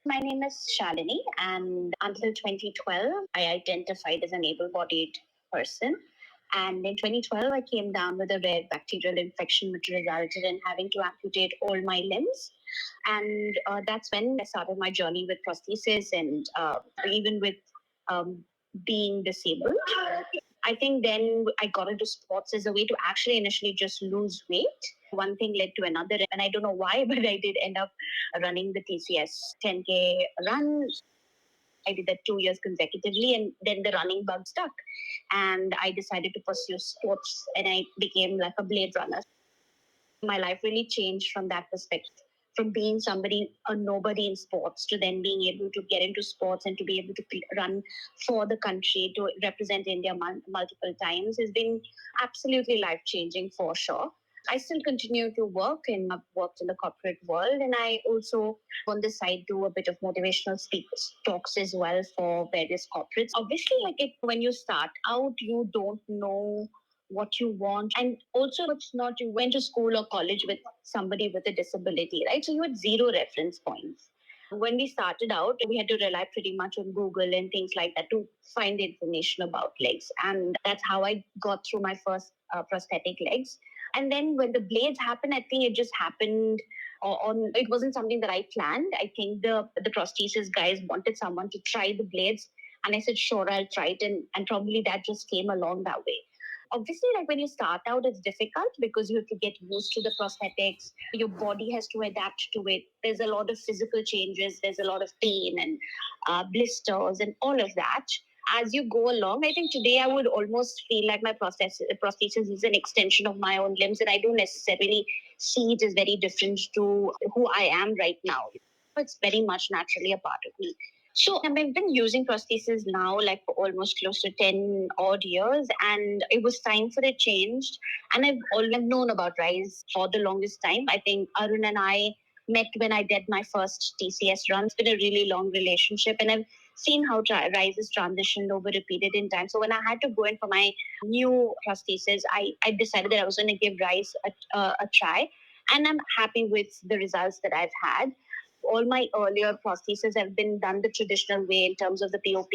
My name is Shalini, and until 2012, I identified as an able-bodied person. And in 2012, I came down with a rare bacterial infection, which resulted in having to amputate all my limbs. And that's when I started my journey with prosthesis and even with um, being disabled. I think then I got into sports as a way to actually initially just lose weight. One thing led to another, and I don't know why, but I did end up running the TCS 10K run. I did that 2 years consecutively, and then the running bug stuck. And I decided to pursue sports, and I became like a blade runner. My life really changed from that perspective, from being somebody, a nobody in sports, to then being able to get into sports and to be able to run for the country, to represent India multiple times, has been absolutely life changing for sure. I still continue to work, and I've worked in the corporate world, and I also on the side do a bit of motivational speaks talks as well for various corporates. Obviously, when you start out, you don't know what you want, and also it's not you went to school or college with somebody with a disability, right? So you had zero reference points. When we started out, we had to rely pretty much on Google and things like that to find information about legs, and that's how I got through my first prosthetic legs. And then when the blades happened, I think it just happened on. It wasn't something that I planned. I think the prosthesis guys wanted someone to try the blades, and I said sure, I'll try it, and probably that just came along that way. Obviously, like when you start out, it's difficult because you have to get used to the prosthetics. Your body has to adapt to it. There's a lot of physical changes. There's a lot of pain and blisters and all of that. As you go along, I think today I would almost feel like my prosthesis is an extension of my own limbs, and I don't necessarily see it as very different to who I am right now. It's very much naturally a part of me. So I've been using prosthesis now like for almost close to 10 odd years, and it was time for a change. And I've always known about Rise for the longest time. I think Arun and I met when I did my first TCS run. It's been a really long relationship, and I've seen how Rise has transitioned over a period in time. So when I had to go in for my new prosthesis, I decided that I was going to give Rise a try. And I'm happy with the results that I've had. All my earlier prostheses have been done the traditional way in terms of the POP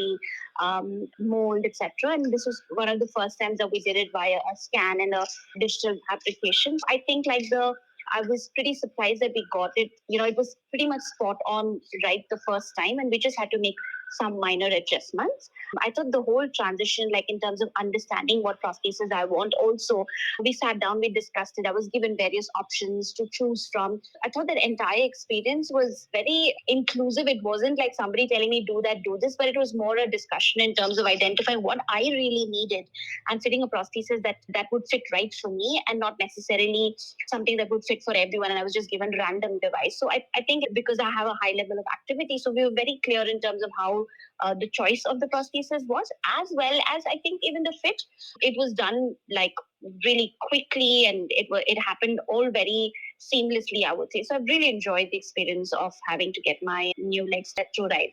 mold, etc. And this was one of the first times that we did it via a scan and a digital application. I think I was pretty surprised that we got it. It was pretty much spot on right the first time, and we just had to make some minor adjustments. I thought the whole transition, like in terms of understanding what prosthesis I want, also we sat down, we discussed it. I was given various options to choose from. I thought that entire experience was very inclusive. It wasn't like somebody telling me do that, do this, but it was more a discussion in terms of identifying what I really needed and fitting a prosthesis that would fit right for me, and not necessarily something that would fit for everyone. And I was just given random device. So I think because I have a high level of activity, so we were very clear in terms of how the choice of the prosthesis was, as well as I think even the fit. It was done like really quickly, and it happened all very seamlessly, I would say. So I've really enjoyed the experience of having to get my new legs set to right.